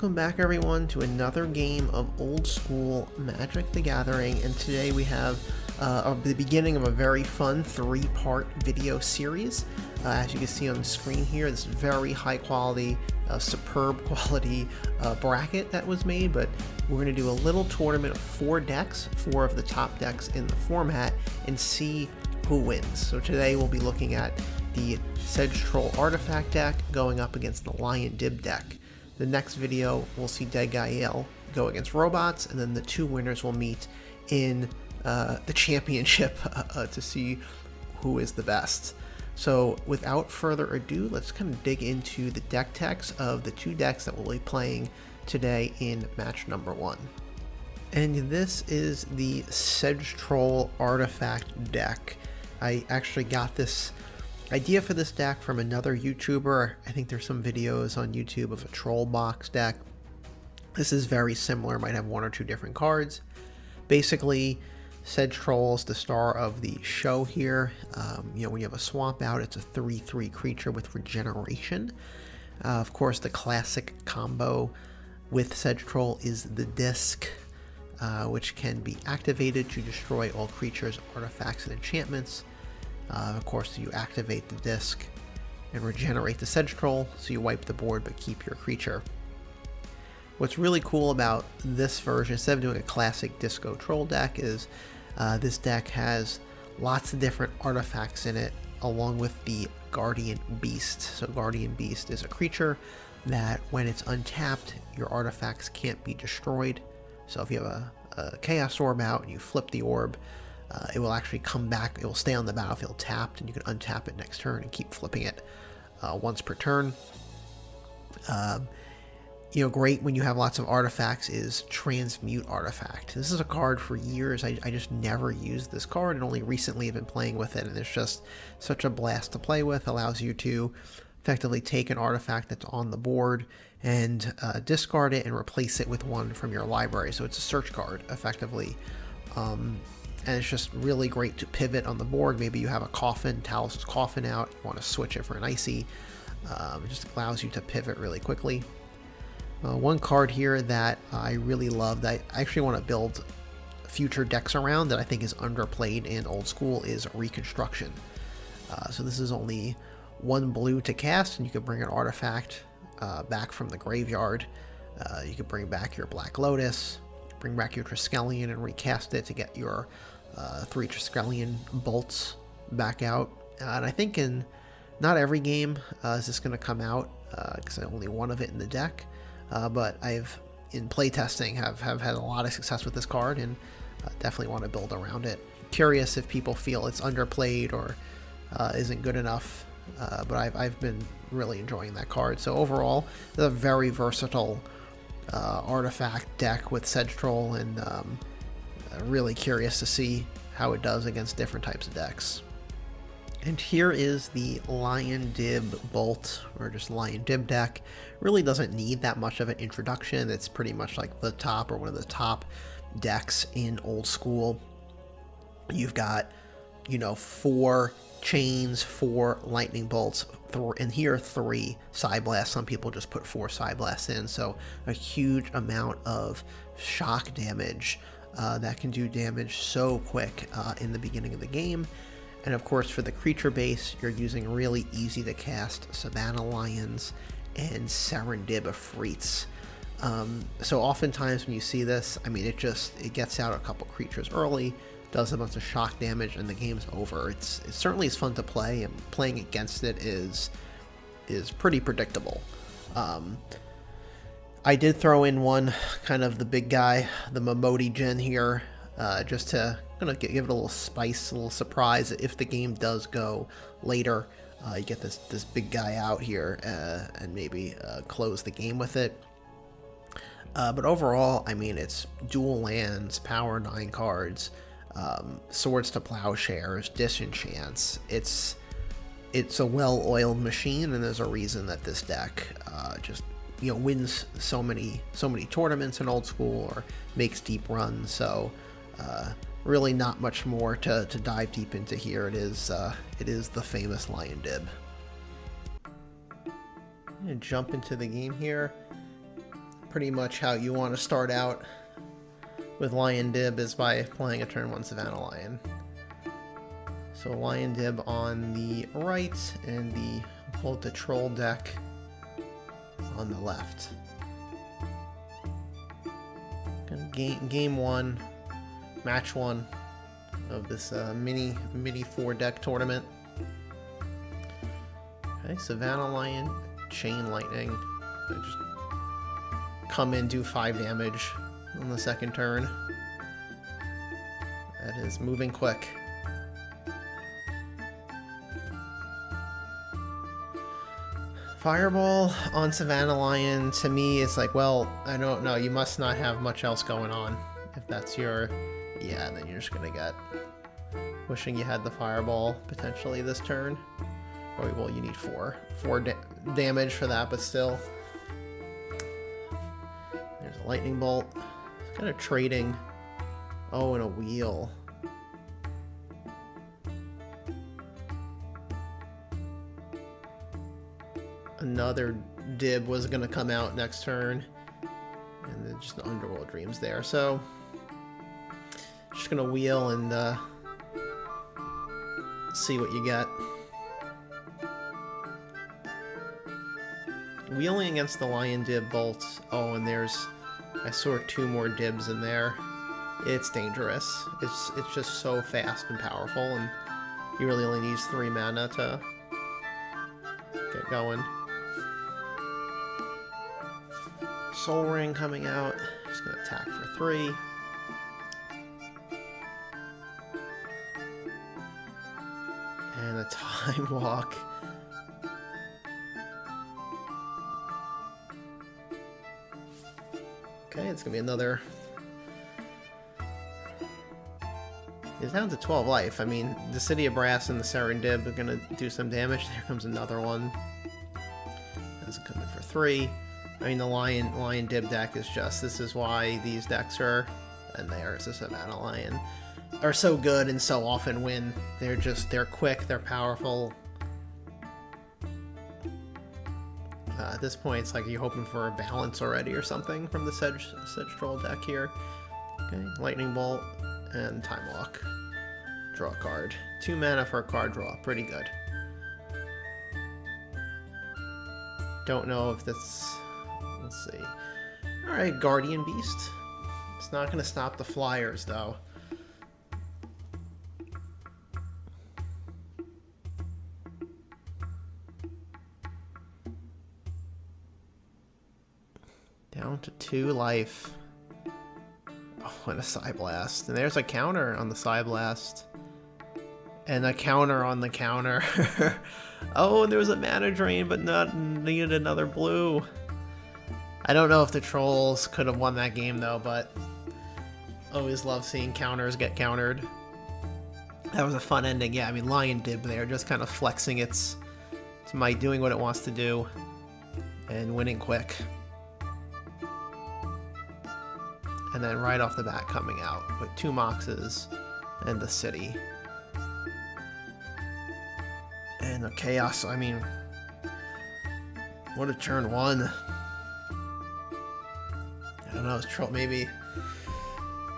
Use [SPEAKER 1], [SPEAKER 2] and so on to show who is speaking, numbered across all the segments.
[SPEAKER 1] Welcome back everyone to another game of old school Magic the Gathering, and today we have the beginning of a very fun 3-part video series. As you can see on the screen here, this very high quality, superb quality bracket that was made, but we're going to do a little tournament of 4 decks, 4 of the top decks in the format, and see who wins. So today we'll be looking at the Sedge Troll Artifact deck going up against the Lion-Dib deck. The next video, we'll see Degael go against robots, and then the 2 winners will meet in the championship to see who is the best. So without further ado, let's kind of dig into the deck techs of the 2 decks that we'll be playing today in match number 1. And this is the Sedge Troll Artifact deck. I actually got this idea for this deck from another YouTuber. I think there's some videos on YouTube of a troll box deck. This is very similar, might have 1 or 2 different cards. Basically, Sedge Troll is the star of the show here. When you have a swamp out, it's a 3/3 creature with regeneration. Of course, the classic combo with Sedge Troll is the disc, which can be activated to destroy all creatures, artifacts, and enchantments. Of course, you activate the disc and regenerate the Sedge Troll, so you wipe the board but keep your creature. What's really cool about this version, instead of doing a classic Disco Troll deck, is this deck has lots of different artifacts in it, along with the Guardian Beast. So Guardian Beast is a creature that when it's untapped, your artifacts can't be destroyed. So if you have a Chaos Orb out and you flip the orb, it will actually come back, it will stay on the battlefield tapped, and you can untap it next turn and keep flipping it once per turn. Great when you have lots of artifacts is Transmute Artifact. This is a card for years, I just never used this card, and only recently have been playing with it, and it's just such a blast to play with. Allows you to effectively take an artifact that's on the board and discard it and replace it with one from your library. So it's a search card, effectively. And it's just really great to pivot on the board. Maybe you have a coffin, Talos' coffin out, you want to switch it for an icy. It just allows you to pivot really quickly. One card here that I really love, that I actually want to build future decks around, that I think is underplayed in old school, is Reconstruction. So this is only 1 blue to cast, and you can bring an artifact back from the graveyard. You can bring back your Black Lotus, bring back your Triskelion and recast it to get your 3 Triskelion bolts back out. And I think in not every game is this going to come out, because I only 1 of it in the deck. But I've, in playtesting, have had a lot of success with this card, and definitely want to build around it. Curious if people feel it's underplayed or isn't good enough, but I've been really enjoying that card. So overall, it's a very versatile artifact deck with Sedge Troll, and really curious to see how it does against different types of decks. And here is the Lion-Dib Bolt, or just Lion-Dib deck. Really doesn't need that much of an introduction. It's pretty much like the top, or one of the top decks in old school. You've got, 4 chains, 4 lightning bolts, and here 3 Side Blasts. Some people just put 4 Side Blasts in, so a huge amount of shock damage that can do damage so quick in the beginning of the game. And of course, for the creature base, you're using really easy to cast Savannah Lions and Serendib Efreets. So oftentimes when you see this, it gets out a couple creatures early, does a bunch of shock damage, and the game's over. It certainly is fun to play, and playing against it is pretty predictable. I did throw in one, kind of the big guy, the Momodi Gen here, just to give it a little spice, a little surprise. If the game does go later, you get this big guy out here, and maybe close the game with it. But overall, it's dual lands, power 9 cards, Swords to Plowshares, Disenchants. It's a well-oiled machine, and there's a reason that this deck just wins so many tournaments in old school, or makes deep runs. So really not much more to dive deep into here. It is the famous Lion-Dib. I'm gonna jump into the game here. pretty much how you want to start out with Lion-Dib is by playing a turn 1 Savannah Lion. So Lion-Dib on the right and the pull the troll deck on the left. Game 1, match 1 of this mini 4-deck tournament. Okay, Savannah Lion, Chain Lightning. I just come in, do 5 damage on the second turn. That is moving quick. Fireball on Savannah Lion, to me, it's like, well, I don't know, you must not have much else going on. If that's your... yeah, then you're just gonna get... wishing you had the Fireball, potentially, this turn. Oh, well, you need 4 damage for that, but still. There's a Lightning Bolt. It's kind of trading. Oh, and a wheel. Another Dib was going to come out next turn. And then just the Underworld Dreams there. So, just going to wheel and see what you get. Wheeling against the Lion-Dib bolts. Oh, and there's... I saw 2 more Dibs in there. It's dangerous. It's just so fast and powerful, and he really only needs 3 mana to get going. Soul Ring coming out. He's going to attack for 3. And a Time Walk. Okay, it's going to be another... He's down to 12 life. I mean, the City of Brass and the Serendib are going to do some damage. There comes another one. That's coming for 3. I mean, the Lion-Dib deck is just... This is why these decks are... And there's the Savannah Lion. Are so good and so often win. They're quick, they're powerful. At this point, it's like you're hoping for a balance already or something from the Sedge Troll deck here. Okay, Lightning Bolt and Time Walk. Draw a card. 2 mana for a card draw. Pretty good. Don't know if that's... Let's see. Alright, Guardian Beast. It's not going to stop the Flyers, though. Down to 2 life. Oh, and a Psyblast. And there's a counter on the Psyblast. And a counter on the counter. Oh, and there was a mana drain, but needed another blue. I don't know if the Trolls could have won that game, though, but always love seeing counters get countered. That was a fun ending. Yeah, I mean, Lion-Dib there, just kind of flexing its might, doing what it wants to do, and winning quick. And then right off the bat coming out with 2 Moxes and the City. And the Chaos, I mean, what a turn 1. I don't know, it's troll maybe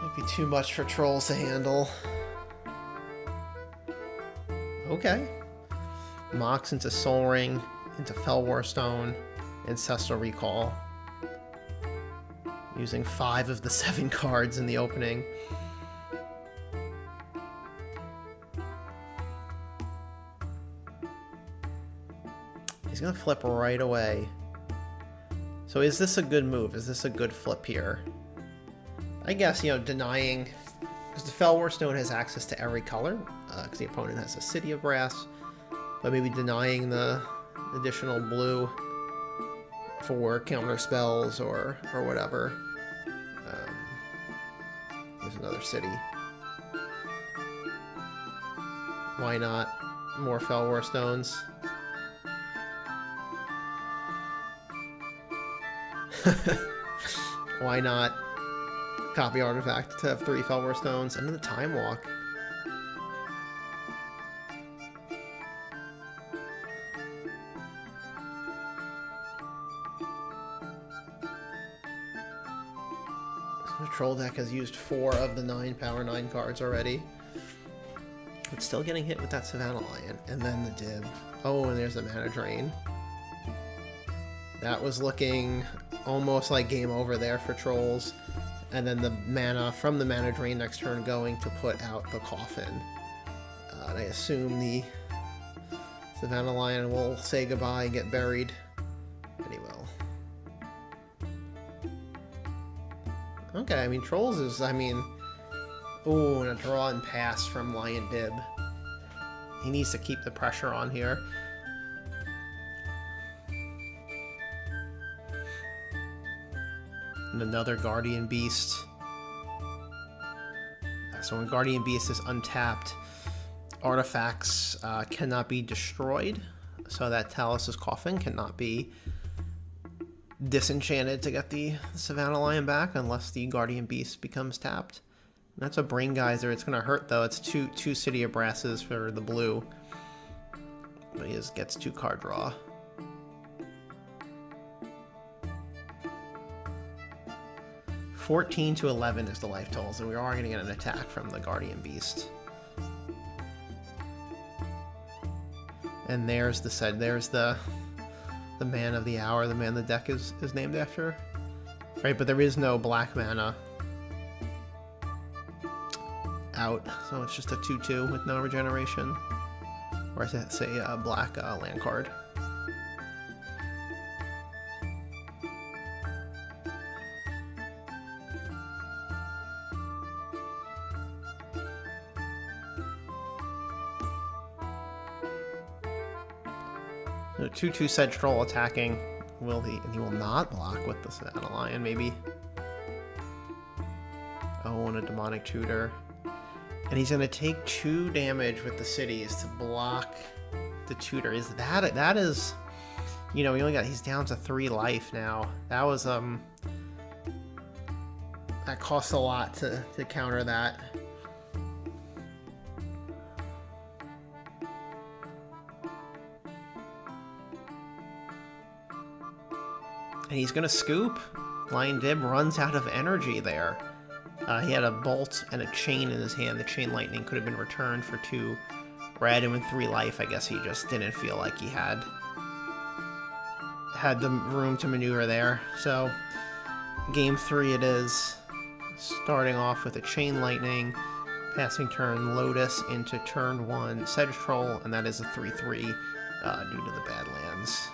[SPEAKER 1] might be too much for Trolls to handle. Okay. Mox into Soul Ring, into Fellwar Stone, Ancestral Recall. Using 5 of the 7 cards in the opening. He's gonna flip right away. So is this a good move? Is this a good flip here? I guess, you know, denying... Because the Fellwar Stone has access to every color, because the opponent has a City of Brass. But maybe denying the additional blue for counter spells or whatever. There's another City. Why not? More Fellwar Stones. Why not? Copy Artifact to have 3 Fellwar Stones and then the Time Walk. The troll deck has used 4 of the 9 power 9 cards already. It's still getting hit with that Savannah Lion. And then the Dib. Oh, and there's the Mana Drain. That was looking almost like game over there for trolls. And then the mana from the Mana Drain next turn going to put out the Coffin. And I assume the Savannah Lion will say goodbye and get buried. And he will. Okay, I mean, trolls is, I mean... Ooh, and a draw and pass from Lion-Dib. He needs to keep the pressure on here. And another Guardian Beast. So when Guardian Beast is untapped, artifacts cannot be destroyed. So that Talus's Coffin cannot be disenchanted to get the Savannah Lion back unless the Guardian Beast becomes tapped. That's a Brain Geyser. It's going to hurt, though. It's two City of Brasses for the blue. But he gets 2 card draw. $14-11 is the life totals, and we are going to get an attack from the Guardian Beast. And there's the man of the hour, the man the deck is named after. Right, but there is no black mana out, so it's just a 2/2 with no regeneration. Or I should say a black land card. So 2/2 Sedge Troll attacking. Will he? And he will not block with the Savannah Lion, maybe. Oh, and a Demonic Tutor. And he's going to take 2 damage with the cities to block the Tutor. That is, you know, he's down to 3 life now. That was, that costs a lot to counter that. And he's going to scoop. Lion-Dib runs out of energy there. He had a bolt and a chain in his hand. The chain lightning could have been returned for 2 red, and with 3 life, I guess he just didn't feel like he had the room to maneuver there. So, game 3 it is. Starting off with a chain lightning, passing turn Lotus into turn 1 Sedge Troll, and that is a 3/3 due to the Badlands.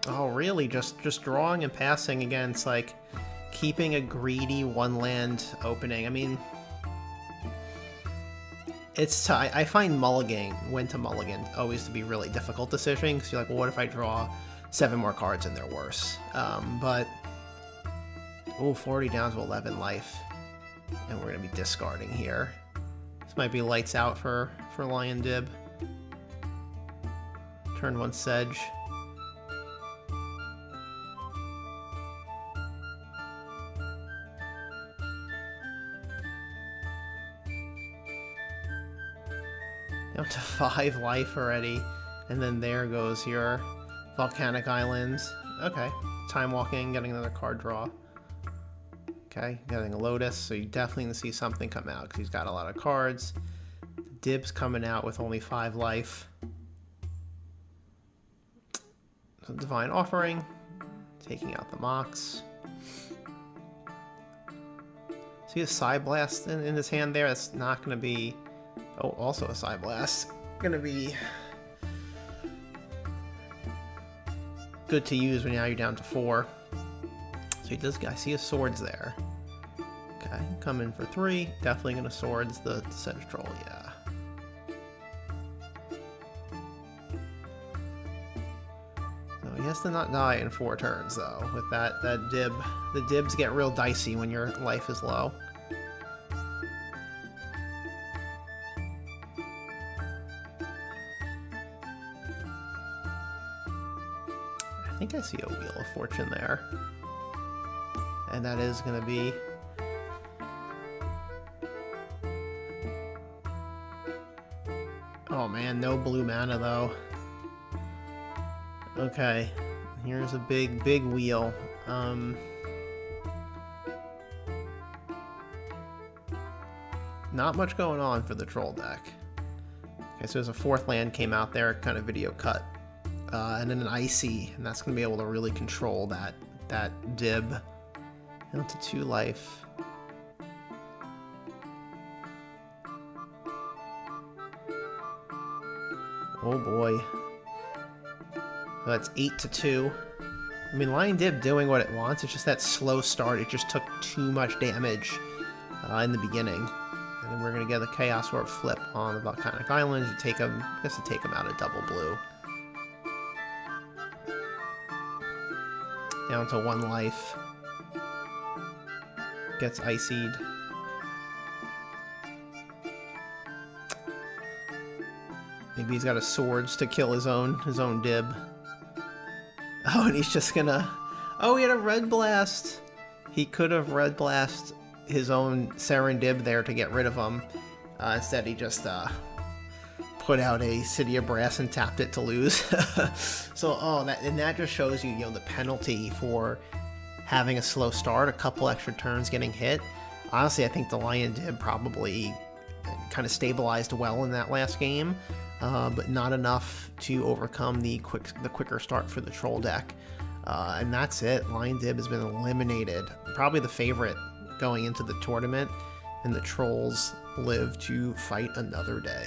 [SPEAKER 1] Oh, really? Just drawing and passing against, like, keeping a greedy 1-land opening. I mean, it's I find when to mulligan always to be really difficult decision, because you're like, well, what if I draw 7 more cards and they're worse? But, oh, 40 down to 11 life, and we're going to be discarding here. This might be lights out for Lion-Dib. Turn 1 Sedge. Down to 5 life already, and then there goes your Volcanic Islands. Okay, time walking, getting another card draw. Okay, getting a Lotus, so you definitely need to see something come out because he's got a lot of cards. The Dib's coming out with only 5 life. So Divine Offering, taking out the Mox. See a Side Blast in his hand there? That's not going to be... Oh, also a Side Blast. Gonna be good to use when now you're down to 4. So he does. I see his swords there. Okay, come in for 3. Definitely gonna swords the Sedge Troll. Yeah. So he has to not die in 4 turns though. With that Dib, the Dibs get real dicey when your life is low. I think I see a Wheel of Fortune there. And that is going to be Oh man, no blue mana though. Okay, here's a big wheel. Not much going on for the troll deck. Okay, so there's a 4th land came out there, kind of video cut. And then an Icy, and that's going to be able to really control that Dib. Down to 2 life. Oh boy. So that's 8-2. I mean, Lion-Dib doing what it wants. It's just that slow start. It just took too much damage in the beginning. And then we're going to get the Chaos Orb flip on the Volcanic Island to take him, I guess to take him out of double blue. Down to 1 life. Gets Icied. Maybe he's got a swords to kill his own Dib. Oh, and he's just gonna... Oh, he had a Red Blast! He could have Red Blast his own Serendib there to get rid of him. Instead, he just put out a City of Brass and tapped it to lose. So, that just shows you, the penalty for having a slow start, a couple extra turns getting hit. Honestly, I think the Lion-Dib probably kind of stabilized well in that last game, but not enough to overcome the quicker start for the troll deck. And that's it. Lion-Dib has been eliminated. Probably the favorite going into the tournament, and the trolls live to fight another day.